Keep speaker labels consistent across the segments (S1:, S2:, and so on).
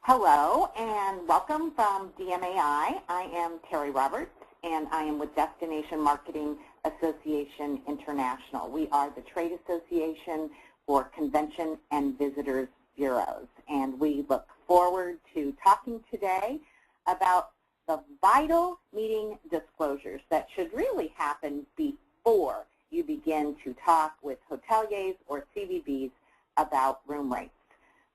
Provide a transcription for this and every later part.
S1: Hello and welcome from DMAI. I am Terry Roberts and I am with Destination Marketing Association International. We are the trade association for convention and visitors bureaus, and we look forward to talking today about the vital meeting disclosures that should really happen before you begin to talk with hoteliers or CVBs about room rates.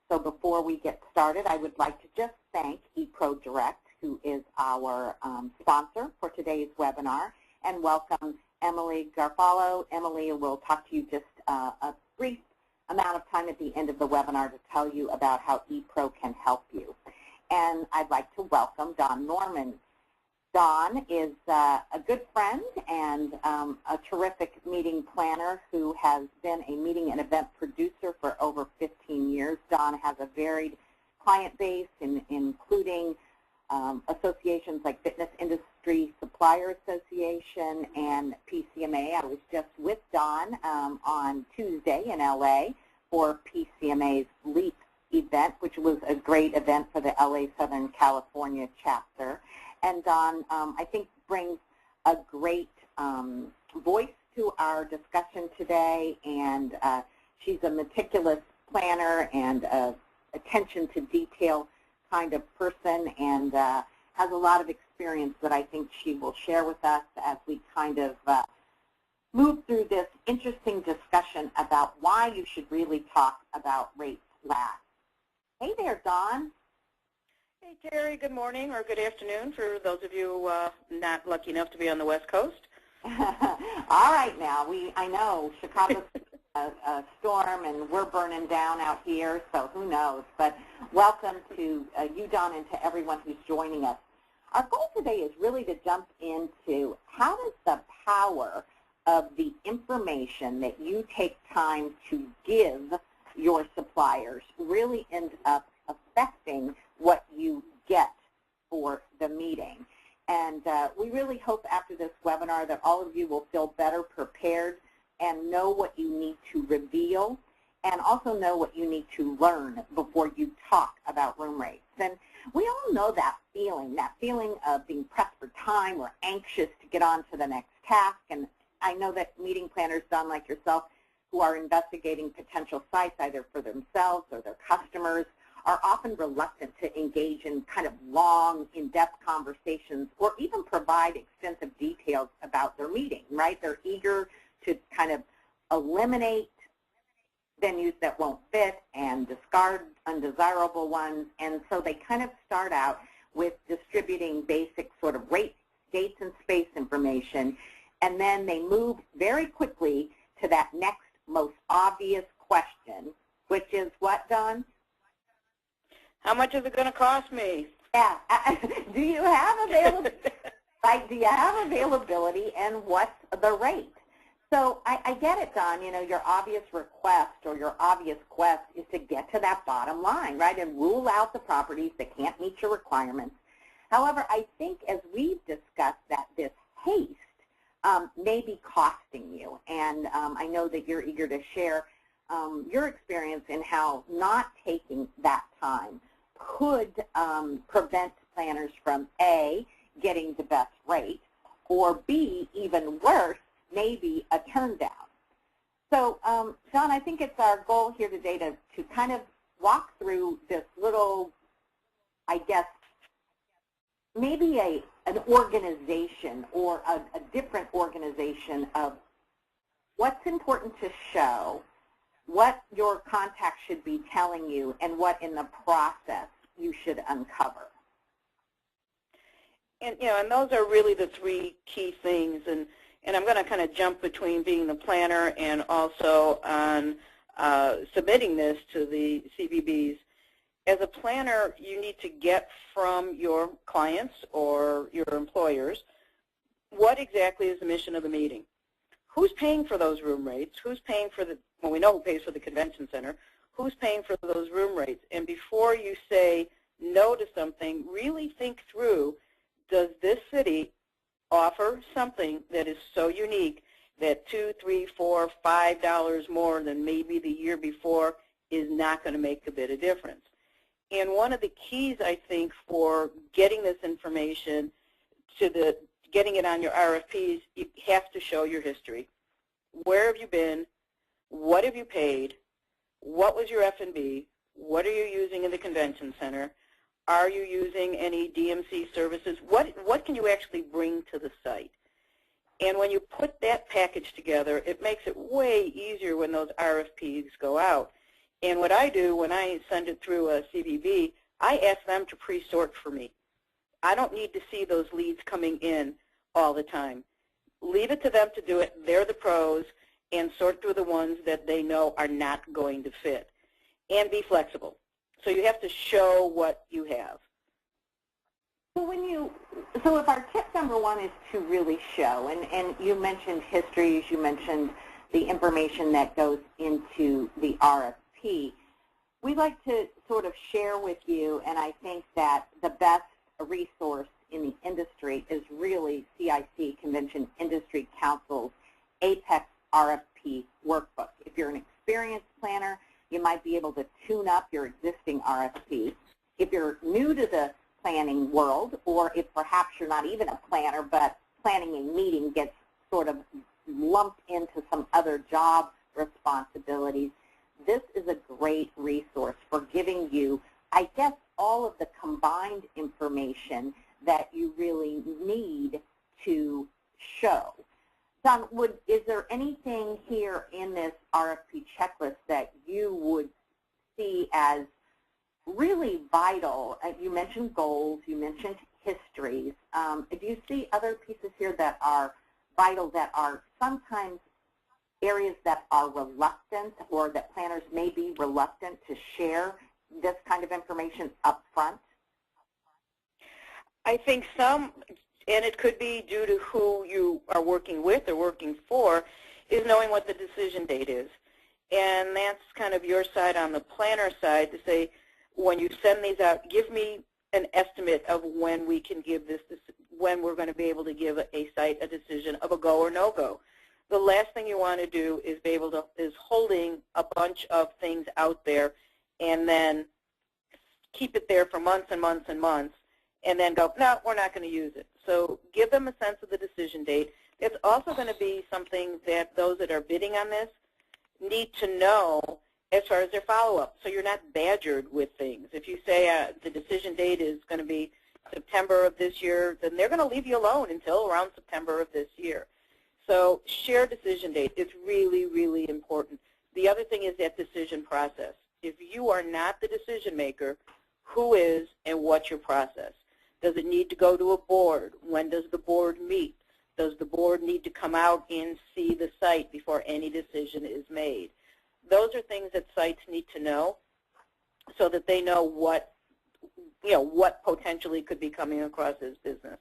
S1: So before we get started, I would like to just thank ePro Direct, who is our sponsor for today's webinar, and welcome Emily Garfalo. Emily will talk to you just a brief amount of time at the end of the webinar to tell you about how ePro can help you. And I'd like to welcome Don Norman. Don is a good friend and a terrific meeting planner who has been a meeting and event producer for over 15 years. Don has a varied client base, including associations like Fitness Industry Supplier Association and PCMA. I was just with Don on Tuesday in LA for PCMA's LEAP event, which was a great event for the LA Southern California chapter. And Don, I think, brings a great voice to our discussion today, and she's a meticulous planner and attention to detail kind of person, and has a lot of experience that I think she will share with us as we kind of move through this interesting discussion about why you should really talk about rates last. Hey there, Don.
S2: Hey, Terry. Good morning or good afternoon for those of you not lucky enough to be on the West Coast.
S1: All right, now I know Chicago's a storm and we're burning down out here, so who knows? But welcome to you, Don, and to everyone who's joining us. Our goal today is really to jump into how does the power of the information that you take time to give your suppliers really end up affecting what you get for the meeting. And we really hope after this webinar that all of you will feel better prepared and know what you need to reveal and also know what you need to learn before you talk about room rates. And we all know that feeling of being pressed for time or anxious to get on to the next task. And I know that meeting planners, Don, like yourself, who are investigating potential sites either for themselves or their customers, are often reluctant to engage in kind of long, in-depth conversations or even provide extensive details about their meeting, right? They're eager to kind of eliminate venues that won't fit and discard undesirable ones, and so they kind of start out with distributing basic sort of rate, dates, and space information, and then they move very quickly to that next most obvious question, which is what, Don?
S2: How much is it going to cost me?
S1: Yeah. Do you have availability? Right? Do you have availability, and what's the rate? So I get it, Don. You know, your obvious request or your obvious quest is to get to that bottom line, right, and rule out the properties that can't meet your requirements. However, I think as we've discussed that this haste may be costing you, and I know that you're eager to share your experience in how not taking that time could prevent planners from A, getting the best rate, or B, even worse, maybe a turn down. So, John, I think it's our goal here today to kind of walk through this little, I guess, maybe an organization or a different organization of what's important to show, what your contact should be telling you, and what in the process you should uncover.
S2: And and those are really the three key things. And I'm going to kind of jump between being the planner and also on submitting this to the CVBs. As a planner, you need to get from your clients or your employers what exactly is the mission of the meeting. Who's paying for those room rates? Who's paying for the, well, we know who pays for the convention center. Who's paying for those room rates? And before you say no to something, really think through, does this city offer something that is so unique that $2, $3, $4, $5 more than maybe the year before is not going to make a bit of difference? And one of the keys, I think, for getting this information to getting it on your RFPs, you have to show your history. Where have you been? What have you paid? What was your F&B? What are you using in the convention center? Are you using any DMC services? What can you actually bring to the site? And when you put that package together, it makes it way easier when those RFPs go out. And what I do when I send it through a CBB, I ask them to pre-sort for me. I don't need to see those leads coming in all the time. Leave it to them to do it. They're the pros, and sort through the ones that they know are not going to fit. And be flexible. So you have to show what you have.
S1: So if our tip number one is to really show, and you mentioned histories, you mentioned the information that goes into the RFP, we'd like to sort of share with you, and I think that the best resource in the industry is really CIC, Convention Industry Council's Apex RFP Workbook. If you're an experienced planner, you might be able to tune up your existing RFP. If you're new to the planning world, or if perhaps you're not even a planner, but planning a meeting gets sort of lumped into some other job responsibilities, this is a great resource for giving you, I guess, all of the combined information that you really need to show. Don, is there anything here in this RFP checklist that you would see as really vital? You mentioned goals, you mentioned histories. Do you see other pieces here that are vital, that are sometimes areas that are reluctant, or that planners may be reluctant to share this kind of information up front?
S2: I think some, and it could be due to who you are working with or working for, is knowing what the decision date is. And that's kind of your side on the planner side to say, when you send these out, give me an estimate of when we can give this, when we're going to be able to give a site a decision of a go or no go. The last thing you want to do is be able to, is holding a bunch of things out there and then keep it there for months and months and months, and then go, no, we're not going to use it. So give them a sense of the decision date. It's also going to be something that those that are bidding on this need to know as far as their follow-up, so you're not badgered with things. If you say the decision date is going to be September of this year, then they're going to leave you alone until around September of this year. So share decision date. It's really, really important. The other thing is that decision process. If you are not the decision maker, who is and what's your process? Does it need to go to a board? When does the board meet? Does the board need to come out and see the site before any decision is made? Those are things that sites need to know so that they know what, what potentially could be coming across as business.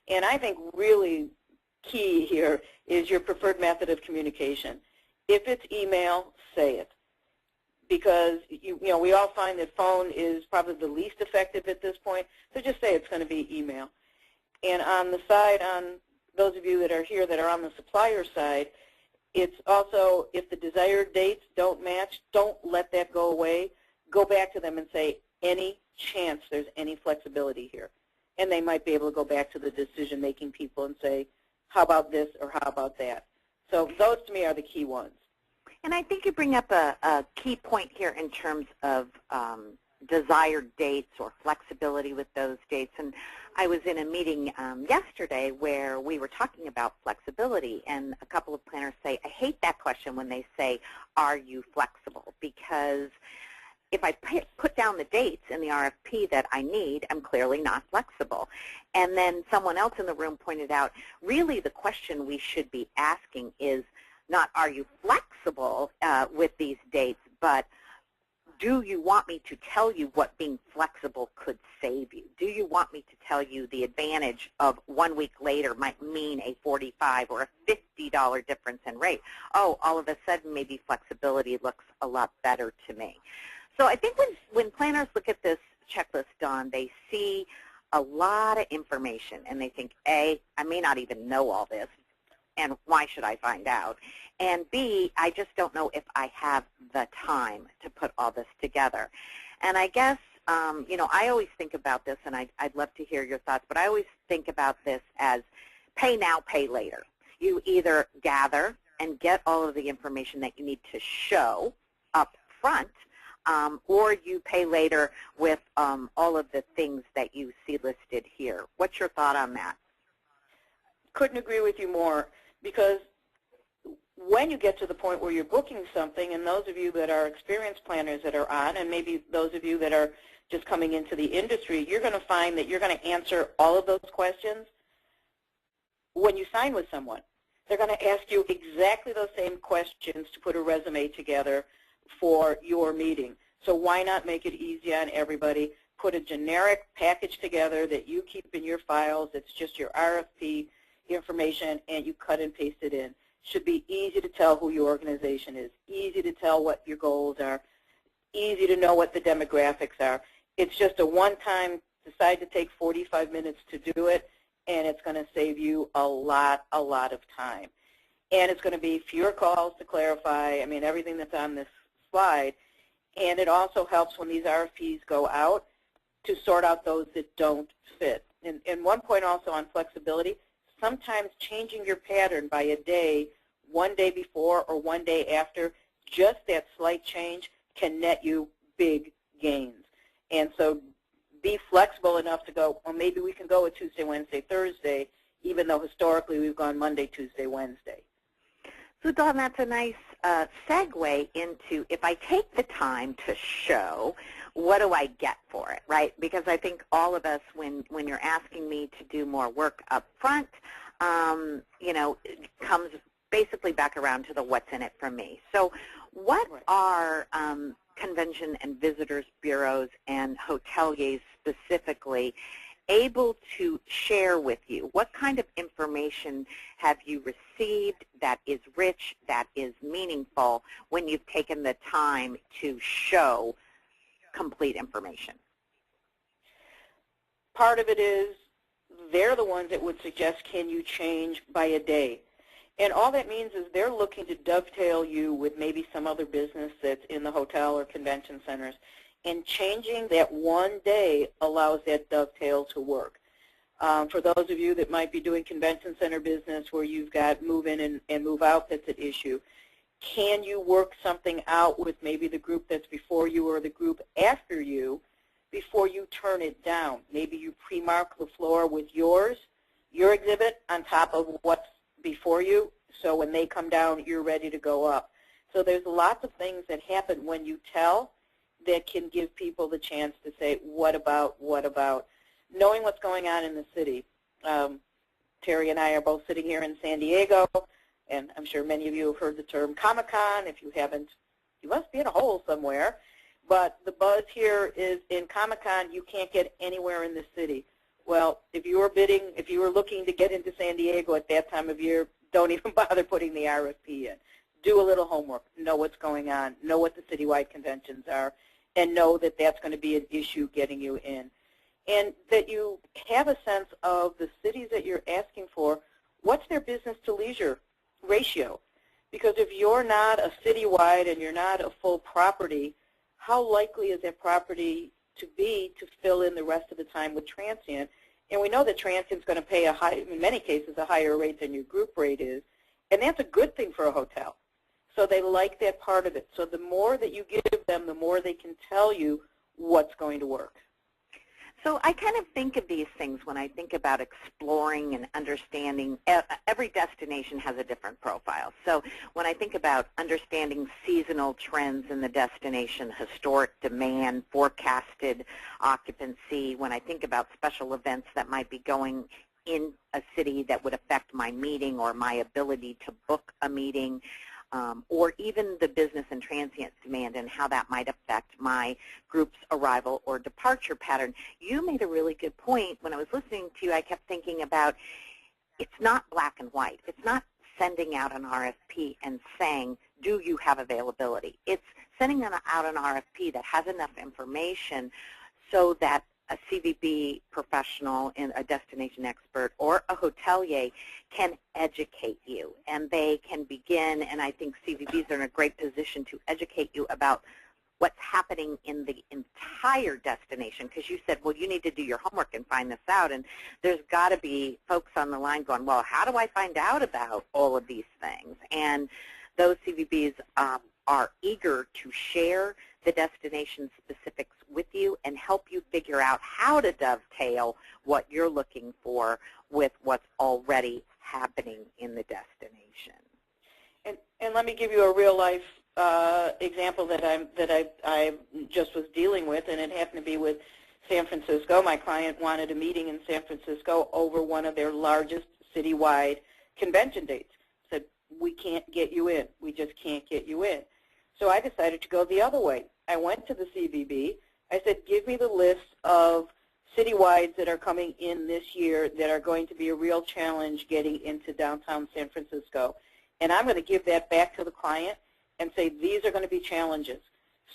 S2: And I think really key here is your preferred method of communication. If it's email, say it. Because we all find that phone is probably the least effective at this point, so just say it's going to be email. And on the side, on those of you that are here that are on the supplier side, it's also, if the desired dates don't match, don't let that go away. Go back to them and say, any chance there's any flexibility here? And they might be able to go back to the decision-making people and say, how about this or how about that? So those, to me, are the key ones.
S1: And I think you bring up a key point here in terms of desired dates or flexibility with those dates. And I was in a meeting yesterday where we were talking about flexibility, and a couple of planners say, I hate that question when they say, are you flexible? Because if I put down the dates in the RFP that I need, I'm clearly not flexible. And then someone else in the room pointed out, really the question we should be asking is not are you flexible with these dates, but do you want me to tell you what being flexible could save you? Do you want me to tell you the advantage of 1 week later might mean a $45 or a $50 difference in rate? Oh, all of a sudden maybe flexibility looks a lot better to me. So I think when planners look at this checklist, Dawn, they see a lot of information and they think, A, I may not even know all this, and why should I find out? And B, I just don't know if I have the time to put all this together. And I guess I always think about this, and I'd love to hear your thoughts, but I always think about this as pay now, pay later. You either gather and get all of the information that you need to show up front, or you pay later with all of the things that you see listed here. What's your thought on that?
S2: Couldn't agree with you more, because when you get to the point where you're booking something, and those of you that are experienced planners that are on, and maybe those of you that are just coming into the industry, you're going to find that you're going to answer all of those questions when you sign with someone. They're going to ask you exactly those same questions to put a resume together for your meeting. So why not make it easy on everybody? Put a generic package together that you keep in your files. It's just your RFP information, and you cut and paste it in. Should be easy to tell who your organization is, easy to tell what your goals are, easy to know what the demographics are. It's just a one-time, decide to take 45 minutes to do it, and it's going to save you a lot of time. And it's going to be fewer calls to clarify, I mean, everything that's on this slide. And it also helps when these RFPs go out to sort out those that don't fit. And one point also on flexibility, sometimes changing your pattern by a day, one day before or one day after, just that slight change can net you big gains. And so be flexible enough to go, well, maybe we can go with Tuesday, Wednesday, Thursday, even though historically we've gone Monday, Tuesday, Wednesday.
S1: So, Dawn, that's a nice segue into, if I take the time to show, what do I get for it, right? Because I think all of us, when you're asking me to do more work up front, it comes basically back around to the what's in it for me. So what are convention and visitors bureaus and hoteliers specifically able to share with you? What kind of information have you received that is rich, that is meaningful when you've taken the time to show complete information?
S2: Part of it is they're the ones that would suggest, can you change by a day? And all that means is they're looking to dovetail you with maybe some other business that's in the hotel or convention centers. And changing that one day allows that dovetail to work. For those of you that might be doing convention center business where you've got move in and move out that's at issue, can you work something out with maybe the group that's before you or the group after you before you turn it down? Maybe you pre-mark the floor with your exhibit on top of what's before you, so when they come down, you're ready to go up. So there's lots of things that happen when you tell that can give people the chance to say, what about? Knowing what's going on in the city. Terry and I are both sitting here in San Diego, and I'm sure many of you have heard the term Comic-Con. If you haven't, you must be in a hole somewhere. But the buzz here is in Comic-Con, you can't get anywhere in the city. Well, if you were looking to get into San Diego at that time of year, don't even bother putting the RFP in. Do a little homework. Know what's going on. Know what the citywide conventions are, and know that that's going to be an issue getting you in. And that you have a sense of the cities that you're asking for, what's their business to leisure ratio? Because if you're not a citywide and you're not a full property, how likely is that property to be to fill in the rest of the time with transient? And we know that transient's going to pay in many cases, a higher rate than your group rate is, and that's a good thing for a hotel. So they like that part of it. So the more that you give them, the more they can tell you what's going to work.
S1: So I kind of think of these things when I think about exploring and understanding. Every destination has a different profile. So when I think about understanding seasonal trends in the destination, historic demand, forecasted occupancy, when I think about special events that might be going in a city that would affect my meeting or my ability to book a meeting, or even the business and transient demand and how that might affect my group's arrival or departure pattern. You made a really good point. When I was listening to you, I kept thinking about it's not black and white. It's not sending out an RFP and saying, do you have availability? It's sending out an RFP that has enough information so that a CVB professional and a destination expert or a hotelier can educate you, and they can begin, and I think CVBs are in a great position to educate you about what's happening in the entire destination, because you said, well, you need to do your homework and find this out, and there's got to be folks on the line going, well, how do I find out about all of these things? And those CVBs are eager to share the destination specifics with you and help you figure out how to dovetail what you're looking for with what's already happening in the destination.
S2: And let me give you a real life example that I just was dealing with, and it happened to be with San Francisco. My client wanted a meeting in San Francisco over one of their largest citywide convention dates. Said, we can't get you in. We just can't get you in. So I decided to go the other way. I went to the CVB. I said, give me the list of citywides that are coming in this year that are going to be a real challenge getting into downtown San Francisco. And I'm going to give that back to the client and say, these are going to be challenges.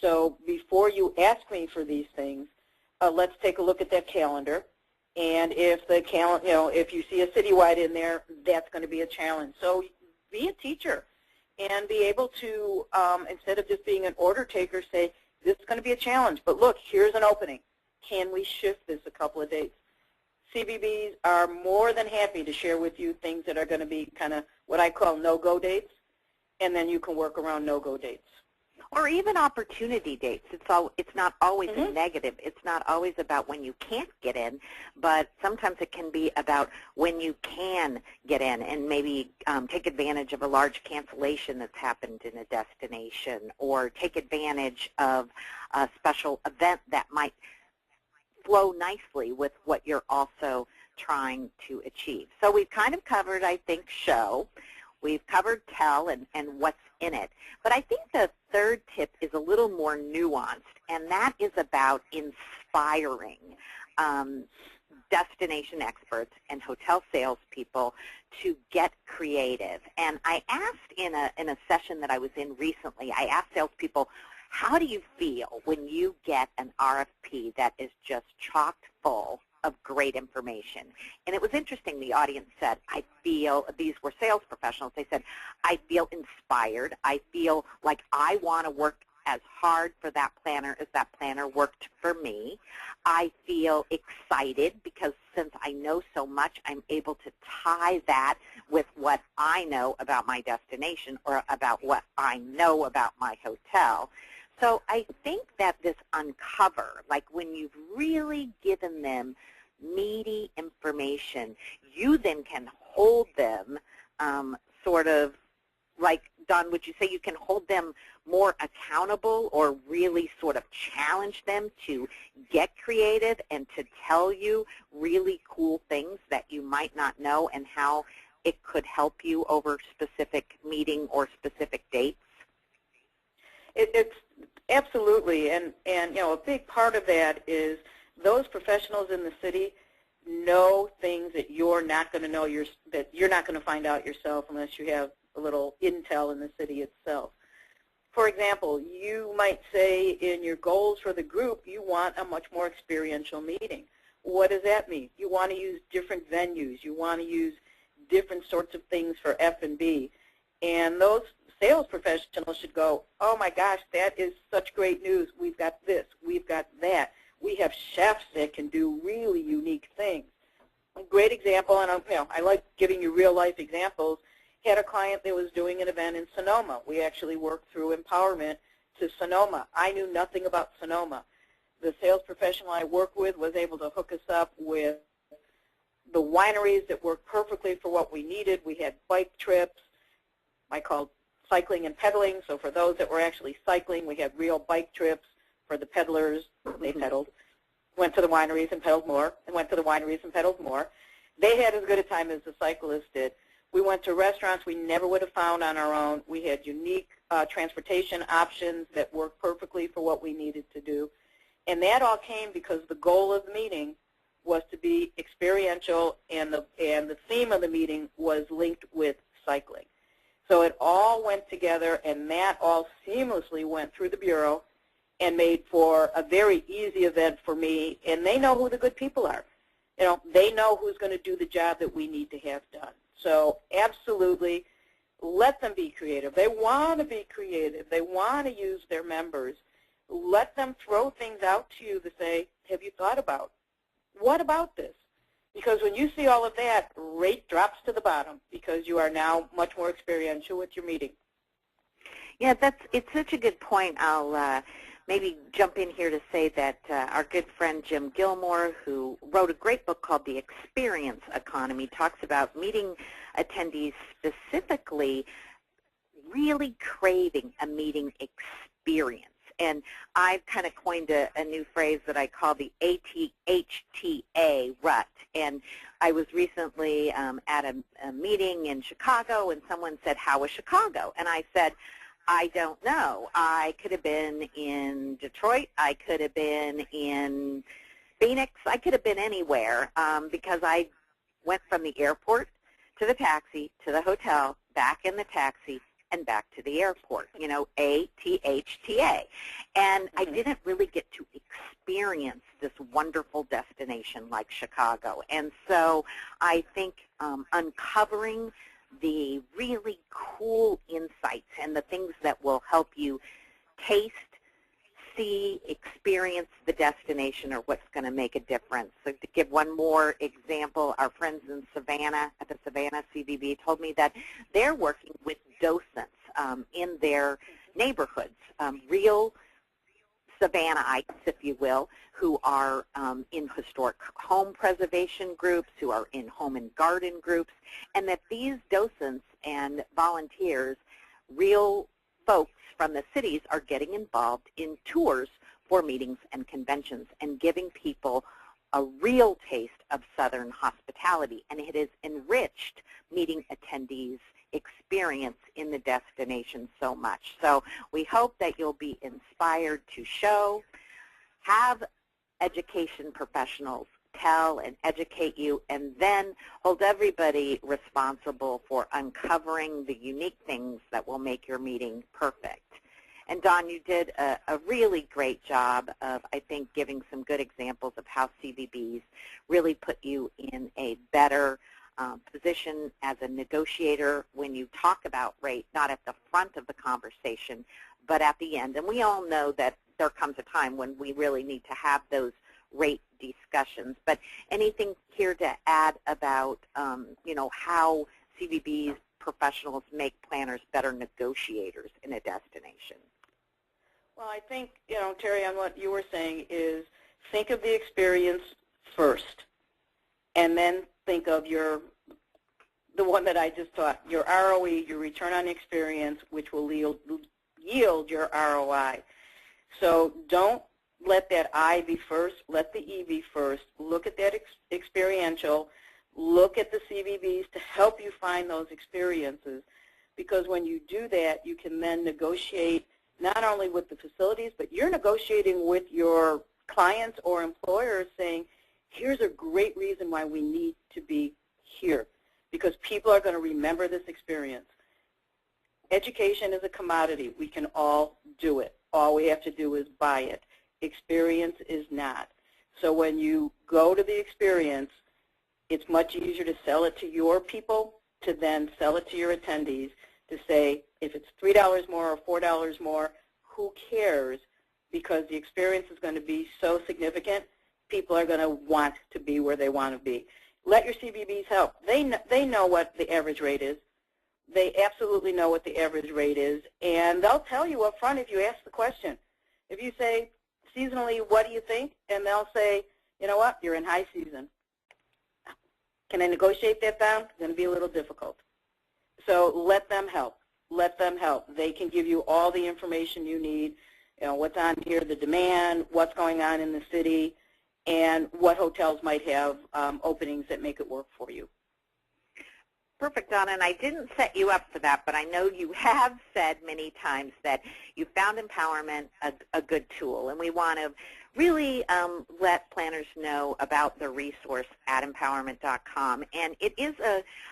S2: So before you ask me for these things, let's take a look at that calendar. And if the if you see a citywide in there, that's going to be a challenge. So be a teacher and be able to, instead of just being an order taker, say, this is going to be a challenge, but look, here's an opening. Can we shift this a couple of dates? CVBs are more than happy to share with you things that are going to be kind of what I call no-go dates, and then you can work around no-go dates.
S1: Or even opportunity dates. It's not always a negative. It's not always about when you can't get in, but sometimes it can be about when you can get in and maybe take advantage of a large cancellation that's happened in a destination, or take advantage of a special event that might flow nicely with what you're also trying to achieve. So we've kind of covered, I think, show. We've covered tell and what's in it. But I think the third tip is a little more nuanced, and that is about inspiring destination experts and hotel salespeople to get creative. And I asked in a session that I was in recently, I asked salespeople, how do you feel when you get an RFP that is just chocked full of great information? And it was interesting. The audience said, I feel, these were sales professionals, they said, I feel inspired. I feel like I want to work as hard for that planner as that planner worked for me. I feel excited because since I know so much, I'm able to tie that with what I know about my destination or about what I know about my hotel. So I think that this uncover, like when you've really given them meaty information, you then can hold them sort of like, Don, would you say you can hold them more accountable or really sort of challenge them to get creative and to tell you really cool things that you might not know and how it could help you over specific meeting or specific dates?
S2: It's absolutely, and a big part of that is those professionals in the city know things that you're not going to know, that you're not going to find out yourself unless you have a little intel in the city itself. For example, you might say in your goals for the group, you want a much more experiential meeting. What does that mean? You want to use different venues. You want to use different sorts of things for F&B. And those sales professionals should go, oh my gosh, that is such great news. We've got this. We've got that. We have chefs that can do really unique things. A great example, and I like giving you real-life examples, had a client that was doing an event in Sonoma. We actually worked through Empowerment to Sonoma. I knew nothing about Sonoma. The sales professional I worked with was able to hook us up with the wineries that worked perfectly for what we needed. We had bike trips. I called cycling and pedaling. So for those that were actually cycling, we had real bike trips. For the peddlers, they pedaled. Went to the wineries and pedaled more, and went to the wineries and pedaled more. They had as good a time as the cyclists did. We went to restaurants we never would have found on our own. We had unique transportation options that worked perfectly for what we needed to do. And that all came because the goal of the meeting was to be experiential, and the theme of the meeting was linked with cycling. So it all went together, and that all seamlessly went through the Bureau and made for a very easy event for me. And they know who the good people are. They know who's going to do the job that we need to have done. So absolutely, let them be creative. They want to be creative. They want to use their members. let them throw things out to you to say, have you thought about? What about this? Because when you see all of that, rate drops to the bottom because you are now much more experiential with your meeting.
S1: Yeah, it's such a good point. I'll maybe jump in here to say that our good friend Jim Gilmore, who wrote a great book called The Experience Economy, talks about meeting attendees specifically really craving a meeting experience. And I've kind of coined a new phrase that I call the HTA rut. And I was recently at a meeting in Chicago, and someone said, how was Chicago? And I said, I don't know. I could have been in Detroit. I could have been in Phoenix. I could have been anywhere because I went from the airport to the taxi to the hotel, back in the taxi, and back to the airport, you know, ATHTA. And I didn't really get to experience this wonderful destination like Chicago. And so I think uncovering the really cool insights and the things that will help you taste, see, experience the destination are what's going to make a difference. So to give one more example, our friends in Savannah, at the Savannah CVB, told me that they're working with docents in their neighborhoods, real Savannaites, if you will, who are in historic home preservation groups, who are in home and garden groups, and that these docents and volunteers, real folks from the cities, are getting involved in tours for meetings and conventions and giving people a real taste of Southern hospitality. And it has enriched meeting attendees' experience in the destination so much. So we hope that you'll be inspired to show, have education professionals tell and educate you, and then hold everybody responsible for uncovering the unique things that will make your meeting perfect. And Don, you did a really great job of, I think, giving some good examples of how CVBs really put you in a better position as a negotiator when you talk about rate, not at the front of the conversation, but at the end. And we all know that there comes a time when we really need to have those rate discussions. But anything here to add about, you know, how CVB's professionals make planners better negotiators in a destination?
S2: Well, I think, you know, Terry, on what you were saying is think of the experience first, and then think of the one that I just taught, your ROE, your return on experience, which will yield your ROI. So don't let that I be first, let the E be first. Look at that experiential, look at the CVBs to help you find those experiences, because when you do that, you can then negotiate not only with the facilities, but you're negotiating with your clients or employers saying, here's a great reason why we need to be here, because people are going to remember this experience. Education is a commodity. We can all do it. All we have to do is buy it. Experience is not. So when you go to the experience, it's much easier to sell it to your people, to then sell it to your attendees, to say, if it's $3 more or $4 more, who cares? Because the experience is going to be so significant, people are going to want to be where they want to be. Let your CVBs help. They know what the average rate is. They absolutely know what the average rate is, and they'll tell you up front if you ask the question. If you say, seasonally, what do you think? And they'll say, you know what, you're in high season. Can I negotiate that down? It's going to be a little difficult. So let them help. Let them help. They can give you all the information you need, you know, what's on here, the demand, what's going on in the city, and what hotels might have openings that make it work for you.
S1: Perfect, Donna, and I didn't set you up for that, but I know you have said many times that you found Empowerment a good tool, and we want to really let planners know about the resource at empowerMINT.com. And it is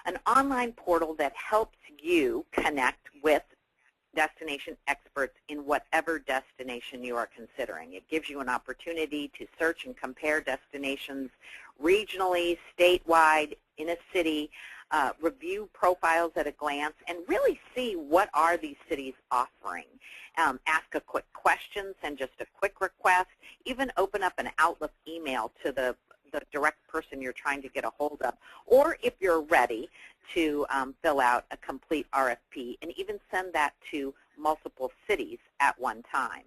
S1: an online portal that helps you connect with destination experts in whatever destination you are considering. It gives you an opportunity to search and compare destinations regionally, statewide, in a city, review profiles at a glance, and really see what are these cities offering. Ask a quick question, send just a quick request, even open up an Outlook email to the direct person you're trying to get a hold of, or if you're ready to fill out a complete RFP and even send that to multiple cities at one time.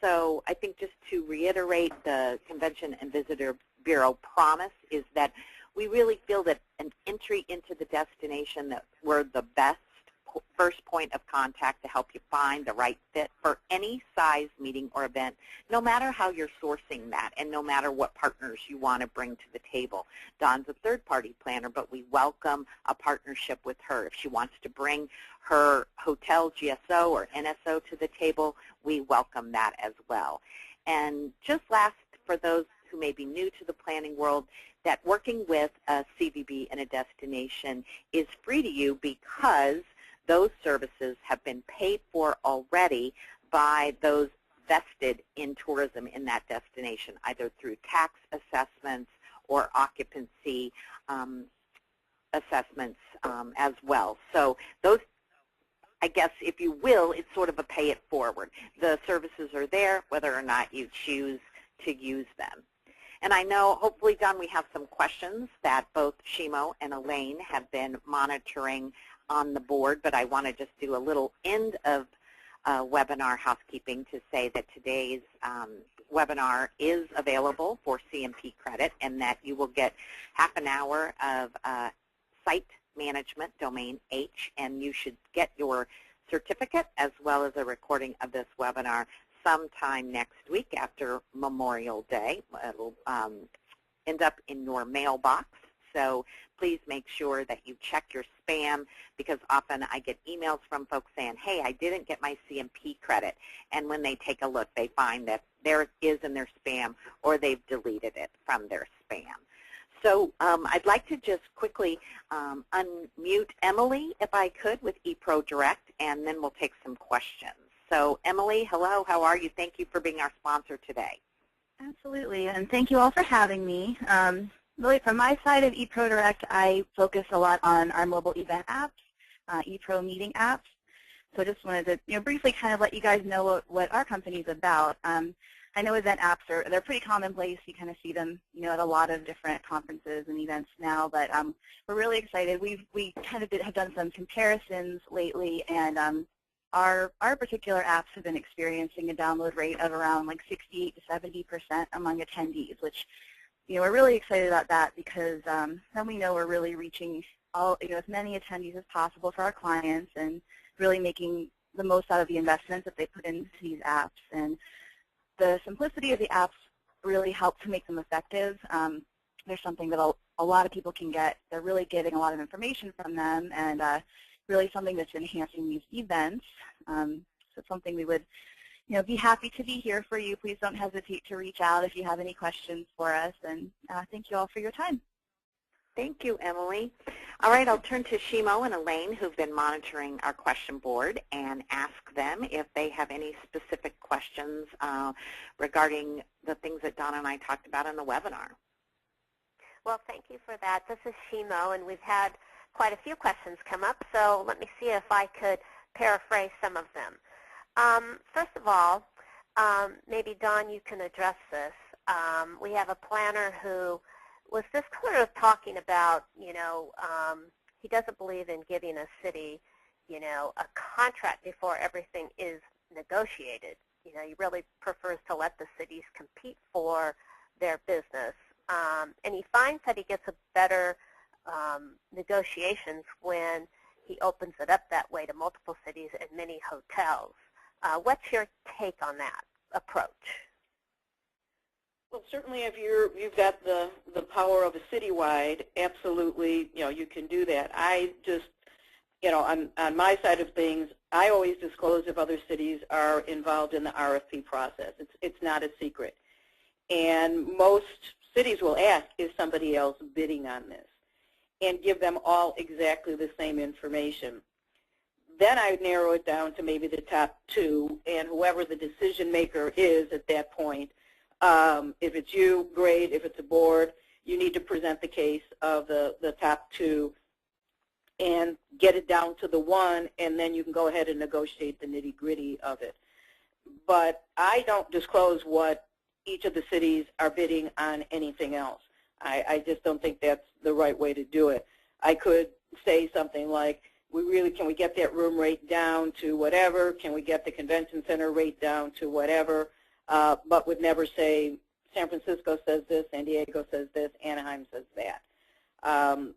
S1: So I think just to reiterate, the Convention and Visitor Bureau promise is that we really feel that an entry into the destination, that we're the best first point of contact to help you find the right fit for any size meeting or event, no matter how you're sourcing that and no matter what partners you want to bring to the table. Dawn's a third-party planner, but we welcome a partnership with her. If she wants to bring her hotel GSO or NSO to the table, we welcome that as well. And just last, for those who may be new to the planning world, that working with a CVB and a destination is free to you because those services have been paid for already by those vested in tourism in that destination, either through tax assessments or occupancy assessments as well. So those, I guess, if you will, it's sort of a pay it forward. The services are there whether or not you choose to use them. And I know, hopefully, Don, we have some questions that both Shimo and Elaine have been monitoring on the board, but I want to just do a little end of webinar housekeeping to say that today's webinar is available for CMP credit, and that you will get half an hour of site management, domain H, and you should get your certificate as well as a recording of this webinar sometime next week after Memorial Day. It'll end up in your mailbox. So please make sure that you check your spam, because often I get emails from folks saying, hey, I didn't get my CMP credit. And when they take a look, they find that there it is in their spam, or they've deleted it from their spam. So I'd like to just quickly unmute Emily, if I could, with ePro Direct, and then we'll take some questions. So Emily, hello, how are you? Thank you for being our sponsor today.
S3: Absolutely, and thank you all for having me. Really, from my side of ePro Direct, I focus a lot on our mobile event apps, ePro meeting apps. So I just wanted to briefly kind of let you guys know what our company is about. I know event apps they're pretty commonplace. You kind of see them at a lot of different conferences and events now, but we're really excited. We kind of have done some comparisons lately, and our particular apps have been experiencing a download rate of around like 68 to 70% among attendees, which we're really excited about that, because then we know we're really reaching as many attendees as possible for our clients and really making the most out of the investments that they put into these apps. And the simplicity of the apps really help to make them effective. There's something that a lot of people can get. They're really getting a lot of information from them, and really something that's enhancing these events. So it's something we would be happy to be here for you. Please don't hesitate to reach out if you have any questions for us, and thank you all for your time.
S1: Thank you, Emily. All right, I'll turn to Shimo and Elaine, who've been monitoring our question board, and ask them if they have any specific questions regarding the things that Donna and I talked about in the webinar.
S4: Well, thank you for that. This is Shimo, and we've had quite a few questions come up, so let me see if I could paraphrase some of them. First of all, maybe Dawn, you can address this. We have a planner who was just sort of talking about, he doesn't believe in giving a city, a contract before everything is negotiated. He really prefers to let the cities compete for their business. And he finds that he gets a better negotiations when he opens it up that way to multiple cities and many hotels. What's your take on that approach?
S2: Well, certainly if you've got the power of a citywide, absolutely, you can do that. I just, on my side of things, I always disclose if other cities are involved in the RFP process. It's not a secret. And most cities will ask, is somebody else bidding on this? And give them all exactly the same information. Then I would narrow it down to maybe the top two, and whoever the decision maker is at that point. If it's you, great. If it's a board, you need to present the case of the top two and get it down to the one, and then you can go ahead and negotiate the nitty-gritty of it. But I don't disclose what each of the cities are bidding on anything else. I just don't think that's the right way to do it. I could say something like, can we get that room rate down to whatever? Can we get the convention center rate down to whatever? But would never say San Francisco says this, San Diego says this, Anaheim says that. And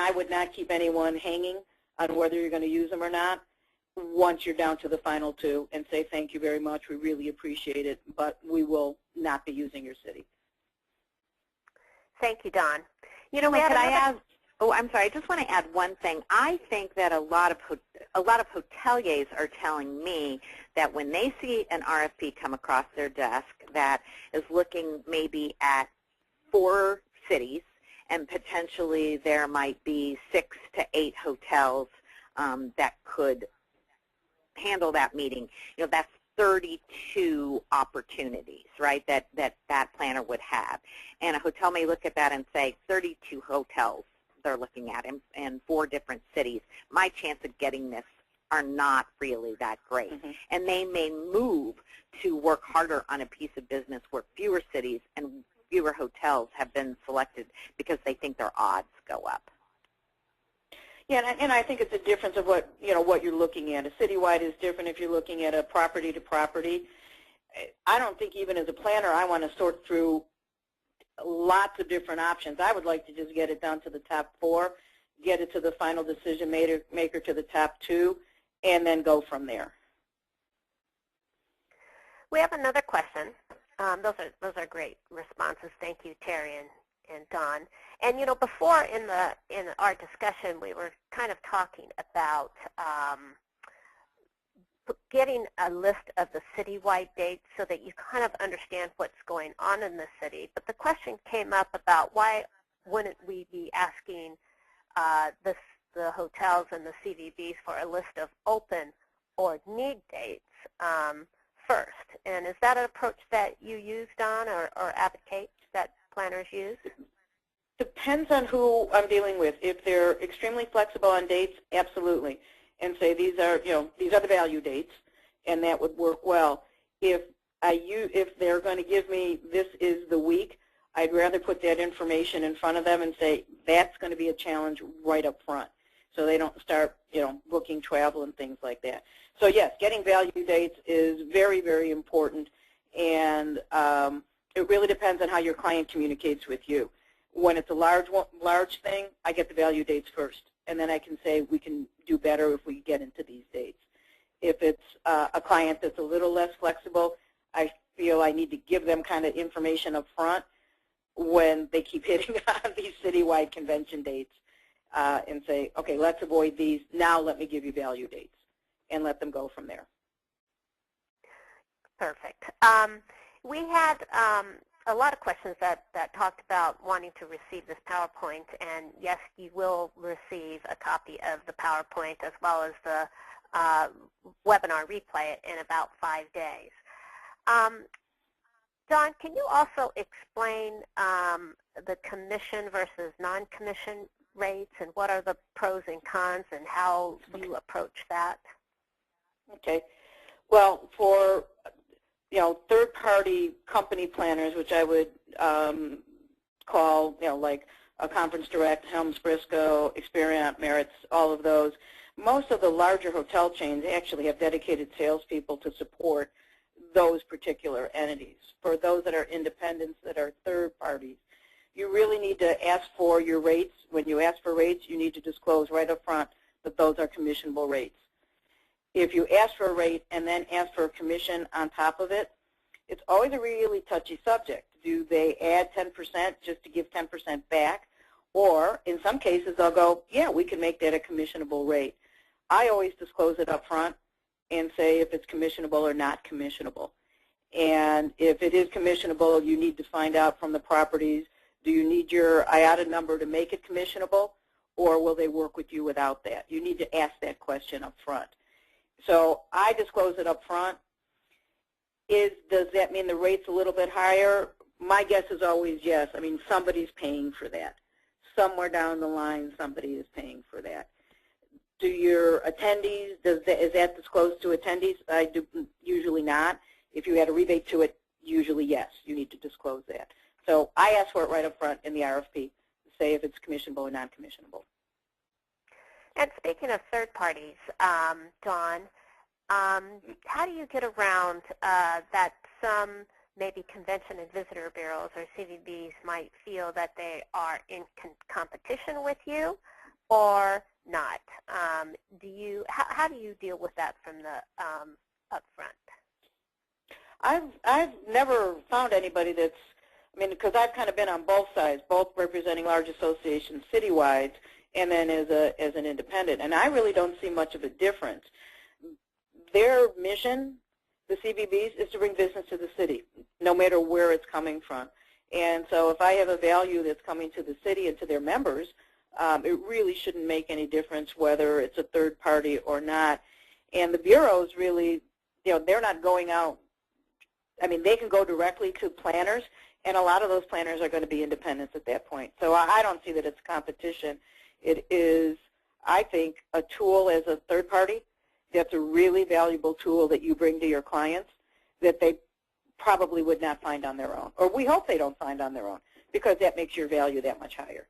S2: I would not keep anyone hanging on whether you're going to use them or not once you're down to the final two, and say thank you very much, we really appreciate it, but we will not be using your city.
S4: Thank you, Dawn.
S1: You know, could I add? Oh, I'm sorry. I just want to add one thing. I think that a lot of hoteliers are telling me that when they see an RFP come across their desk that is looking maybe at 4 cities, and potentially there might be 6 to 8 hotels that could handle that meeting. You know, that's 32 opportunities, right, that planner would have. And a hotel may look at that and say, 32 hotels they're looking at in 4 different cities. My chance of getting this are not really that great. Mm-hmm. And they may move to work harder on a piece of business where fewer cities and fewer hotels have been selected because they think their odds go up.
S2: Yeah, and I think it's a difference of what you're looking at. A citywide is different if you're looking at a property to property. I don't think even as a planner I want to sort through lots of different options. I would like to just get it down to the top 4, get it to the final decision maker to the top 2, and then go from there.
S4: We have another question. Those are great responses. Thank you, Terry and Dawn. And you know, before in our discussion, we were kind of talking about getting a list of the citywide dates so that you kind of understand what's going on in the city. But the question came up about why wouldn't we be asking the hotels and the CVBs for a list of open or need dates first? And is that an approach that you use, Dawn, or advocate that planners use?
S2: Depends on who I'm dealing with. If they're extremely flexible on dates, absolutely, and say these are the value dates, and that would work well. If they're going to give me this is the week, I'd rather put that information in front of them and say that's going to be a challenge right up front, so they don't start booking travel and things like that. So yes, getting value dates is very, very important, and it really depends on how your client communicates with you. When it's a large thing, I get the value dates first, and then I can say we can do better if we get into these dates. If it's a client that's a little less flexible, I feel I need to give them kind of information up front when they keep hitting on these citywide convention dates and say, okay, let's avoid these. Now let me give you value dates, and let them go from there.
S4: Perfect. We had a lot of questions that talked about wanting to receive this PowerPoint, and yes, you will receive a copy of the PowerPoint as well as the webinar replay in about 5 days. Dawn, can you also explain the commission versus non-commission rates, and what are the pros and cons, and how you approach that?
S2: Okay. Well, for third-party company planners, which I would call, like a Conference Direct, Helms Briscoe, Experian, Merritt's, all of those. Most of the larger hotel chains actually have dedicated salespeople to support those particular entities. For those that are independents, that are third parties, you really need to ask for your rates. When you ask for rates, you need to disclose right up front that those are commissionable rates. If you ask for a rate and then ask for a commission on top of it, it's always a really touchy subject. Do they add 10% just to give 10% back? Or in some cases, they'll go, yeah, we can make that a commissionable rate. I always disclose it up front and say if it's commissionable or not commissionable. And if it is commissionable, you need to find out from the properties, do you need your IATA number to make it commissionable, or will they work with you without that? You need to ask that question up front. So I disclose it up front. Does that mean the rate's a little bit higher? My guess is always yes. I mean, somebody's paying for that. Somewhere down the line, somebody is paying for that. Do your attendees, is that disclosed to attendees? I do, usually not. If you had a rebate to it, usually yes, you need to disclose that. So I ask for it right up front in the RFP, to say if it's commissionable or non-commissionable.
S4: And speaking of third parties, Dawn, how do you get around that some maybe convention and visitor bureaus or CVBs might feel that they are in competition with you or not? How do you deal with that from the upfront?
S2: I've never found anybody that's, I mean, because I've kind of been on both sides, both representing large associations citywide and then as an independent, and I really don't see much of a difference. Their mission, the CVBs, is to bring business to the city, no matter where it's coming from. And so if I have a value that's coming to the city and to their members, it really shouldn't make any difference whether it's a third party or not. And the bureaus really, you know, they're not going out. I mean, they can go directly to planners, and a lot of those planners are going to be independents at that point. So I don't see that it's competition. It is, I think, a tool as a third party that's a really valuable tool that you bring to your clients that they probably would not find on their own, or we hope they don't find on their own, because that makes your value that much higher.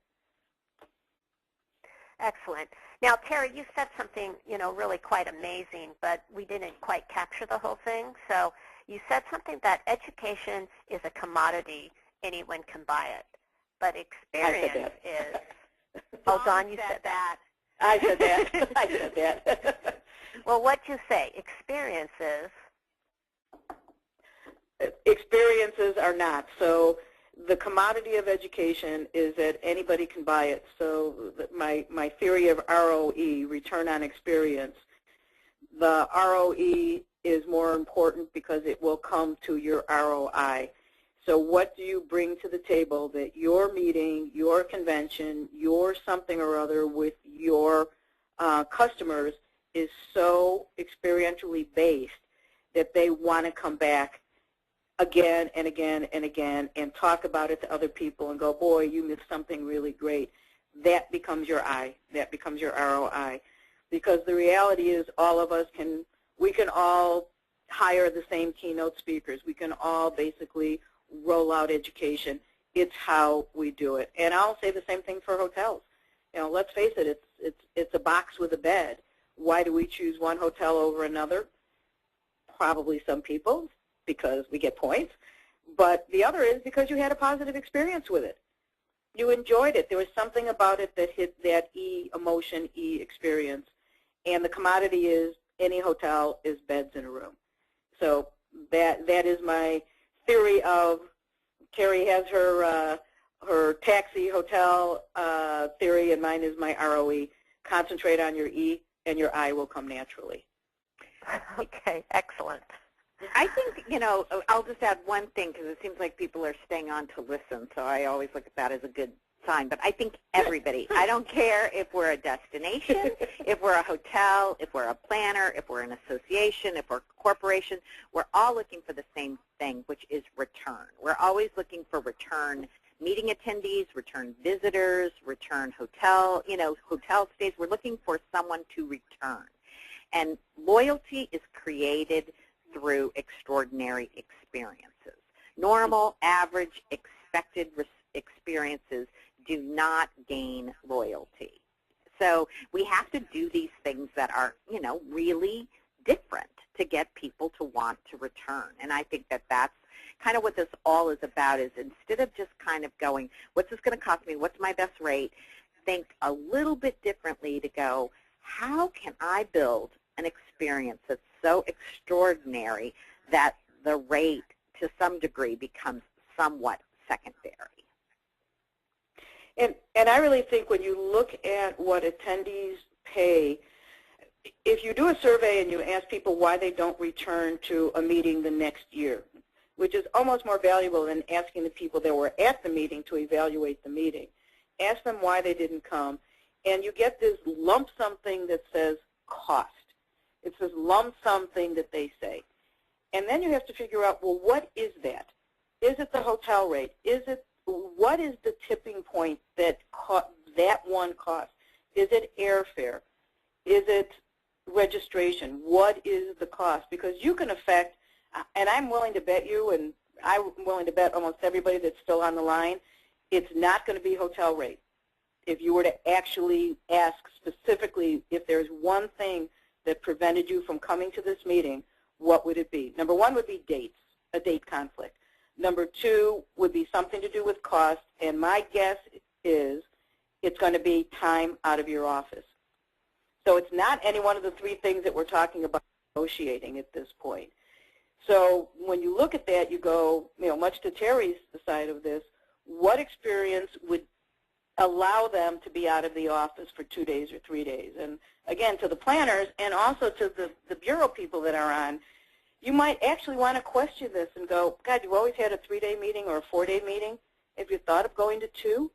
S4: Excellent. Now, Terry, you said something, you know, really quite amazing, but we didn't quite capture the whole thing. So you said something that education is a commodity, anyone can buy it, but experience is. Oh, Dawn, you said that.
S2: I said that. I said that.
S4: Well, what'd you say? Experiences.
S2: Experiences are not. So the commodity of education is that anybody can buy it. So my theory of ROE, return on experience, the ROE is more important because it will come to your ROI. So what do you bring to the table that your meeting, your convention, your something or other with your customers is so experientially based that they want to come back again and again and again and talk about it to other people and go, boy, you missed something really great. That becomes your I. That becomes your ROI. Because the reality is all of us we can all hire the same keynote speakers. We can all basically roll out education. It's how we do it. And I'll say the same thing for hotels. You know, let's face it, it's a box with a bed. Why do we choose one hotel over another? Probably some people, because we get points. But the other is because you had a positive experience with it. You enjoyed it. There was something about it that hit that emotion, experience. And the commodity is any hotel is beds in a room. So that is my theory of, Terry has her taxi hotel theory, and mine is my ROE. Concentrate on your E, and your I will come naturally.
S4: Okay, excellent.
S1: I think, you know, I'll just add one thing because it seems like people are staying on to listen, so I always look at that as a good sign. But I think everybody, I don't care if we're a destination, if we're a hotel, if we're a planner, if we're an association, if we're a corporation, we're all looking for the same thing, which is return. We're always looking for return meeting attendees, return visitors, return hotel stays. We're looking for someone to return. And loyalty is created through extraordinary experiences. Normal, average, expected experiences do not gain loyalty. So we have to do these things that are, you know, really different to get people to want to return. And I think that that's kind of what this all is about, is instead of just kind of going, what's this going to cost me, what's my best rate, think a little bit differently to go, how can I build an experience that's so extraordinary that the rate to some degree becomes somewhat secondary.
S2: And I really think when you look at what attendees pay, if you do a survey and you ask people why they don't return to a meeting the next year, which is almost more valuable than asking the people that were at the meeting to evaluate the meeting, ask them why they didn't come, and you get this lump sum thing that says cost. It's this lump sum thing that they say. And then you have to figure out, well, what is that? Is it the hotel rate? What is the tipping point that that one cost? Is it airfare? Is it registration? What is the cost? Because you can affect, and I'm willing to bet you, and I'm willing to bet almost everybody that's still on the line, it's not going to be hotel rate. If you were to actually ask specifically if there's one thing that prevented you from coming to this meeting, what would it be? Number one would be dates, a date conflict. Number two would be something to do with cost, and my guess is it's going to be time out of your office. So it's not any one of the three things that we're talking about negotiating at this point. So when you look at that, you go, much to Terry's side of this, what experience would allow them to be out of the office for 2 days or 3 days? And again, to the planners and also to the bureau people that are on, you might actually want to question this and go, God, you always had a 3-day meeting or a 4-day meeting. Have you thought of going to 2?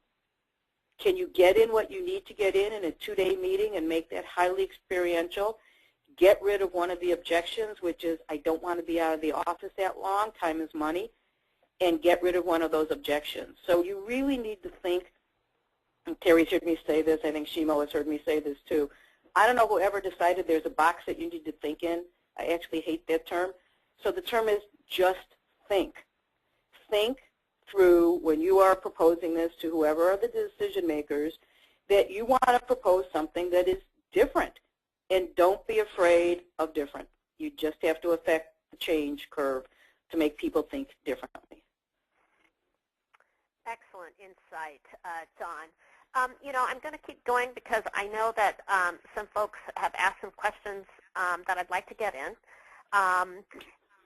S2: Can you get in what you need to get in a 2-day meeting and make that highly experiential? Get rid of one of the objections, which is I don't want to be out of the office that long, time is money, and get rid of one of those objections. So you really need to think, and Terry's heard me say this, I think Shimo has heard me say this too. I don't know whoever decided there's a box that you need to think in. I actually hate that term. So the term is just think. Think through when you are proposing this to whoever are the decision makers that you want to propose something that is different. And don't be afraid of different. You just have to affect the change curve to make people think differently.
S4: Excellent insight, Don. I'm going to keep going because I know that some folks have asked some questions that I'd like to get in.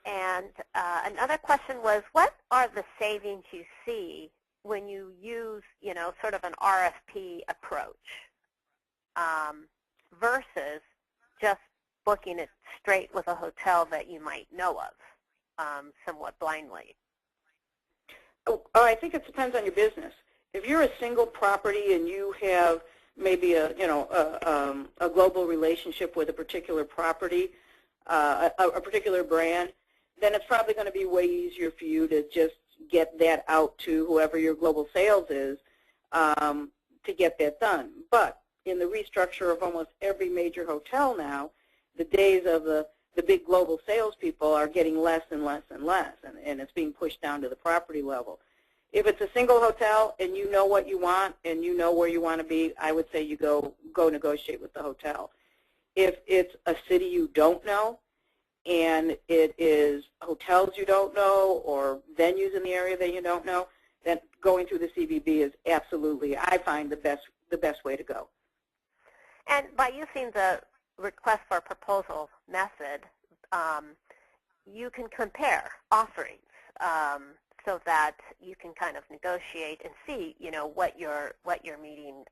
S4: And another question was, what are the savings you see when you use, sort of an RFP approach versus just booking it straight with a hotel that you might know of somewhat blindly?
S2: Oh, I think it depends on your business. If you're a single property and you have maybe a global relationship with a particular property, a particular brand, then it's probably going to be way easier for you to just get that out to whoever your global sales is to get that done. But in the restructure of almost every major hotel now, the days of the big global salespeople are getting less and less and less, and it's being pushed down to the property level. If it's a single hotel and you know what you want and you know where you want to be, I would say you go negotiate with the hotel. If it's a city you don't know and it is hotels you don't know or venues in the area that you don't know, then going through the CVB is absolutely, I find, the best way to go.
S4: And by using the request for proposal method, you can compare offerings so that you can kind of negotiate and see, what your meeting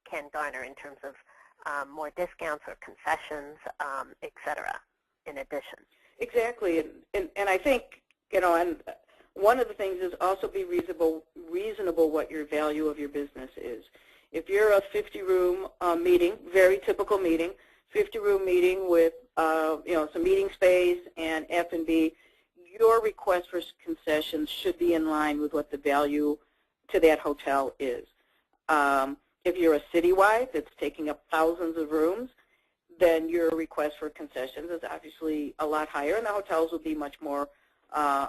S4: can garner in terms of more discounts or concessions, et cetera, in addition.
S2: Exactly, and I think, and one of the things is also be reasonable what your value of your business is. If you're a 50-room meeting, very typical meeting, 50-room meeting with some meeting space and F&B, your request for concessions should be in line with what the value to that hotel is. If you're a citywide that's taking up thousands of rooms, then your request for concessions is obviously a lot higher, and the hotels will be much more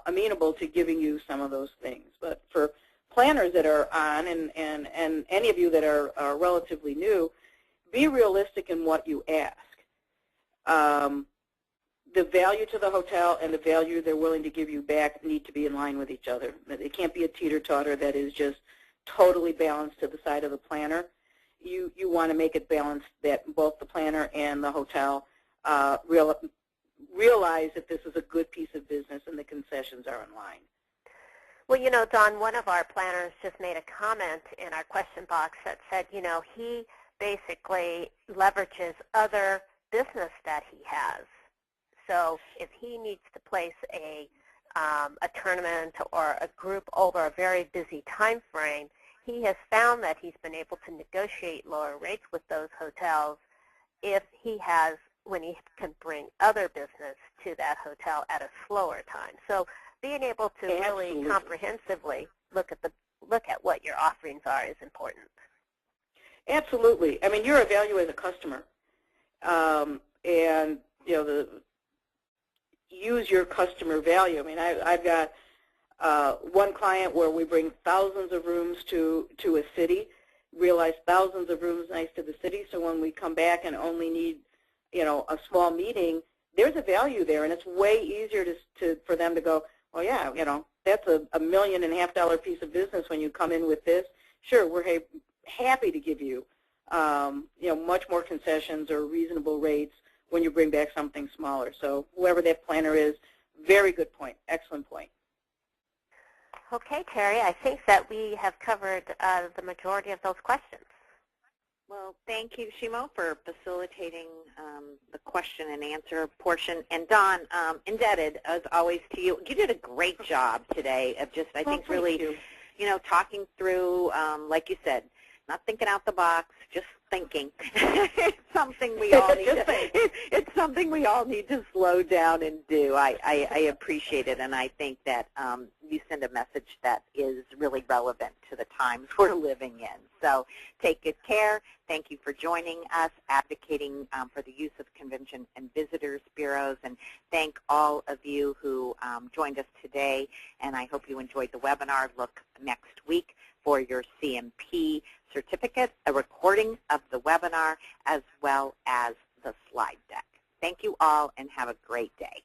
S2: amenable to giving you some of those things. But for planners that are on, and any of you that are relatively new, be realistic in what you ask. The value to the hotel and the value they're willing to give you back need to be in line with each other. It can't be a teeter-totter that is just totally balanced to the side of the planner. You want to make it balanced that both the planner and the hotel realize that this is a good piece of business and the concessions are in line.
S4: Well, Don, one of our planners just made a comment in our question box that said, he basically leverages other business that he has. So if he needs to place a tournament or a group over a very busy time frame, he has found that he's been able to negotiate lower rates with those hotels when he can bring other business to that hotel at a slower time. So being able to really comprehensively look at what your offerings are is important.
S2: Absolutely. I mean, you're a value as a customer. and use your customer value. I mean, I've got one client where we bring thousands of rooms to a city, realize thousands of rooms nice to the city, so when we come back and only need a small meeting, there's a value there, and it's way easier for them to go, well, yeah, that's a $1.5 million piece of business when you come in with this. Sure, we're happy to give you, much more concessions or reasonable rates when you bring back something smaller. So whoever that planner is, very good point, excellent point.
S4: Okay, Terry, I think that we have covered the majority of those questions.
S1: Well, thank you, Shimo, for facilitating the question and answer portion. And Don, indebted, as always, to you. You did a great job today of just, I think, really, talking through, like you said, not thinking out the box, just thinking. It's something we all need to, it's something we all need to slow down and do. I appreciate it, and I think that you send a message that is really relevant to the times we're living in. So take good care. Thank you for joining us, advocating for the use of convention and visitors bureaus, and thank all of you who joined us today, and I hope you enjoyed the webinar. Look next week for your CMP certificate, a recording of the webinar, as well as the slide deck. Thank you all, and have a great day.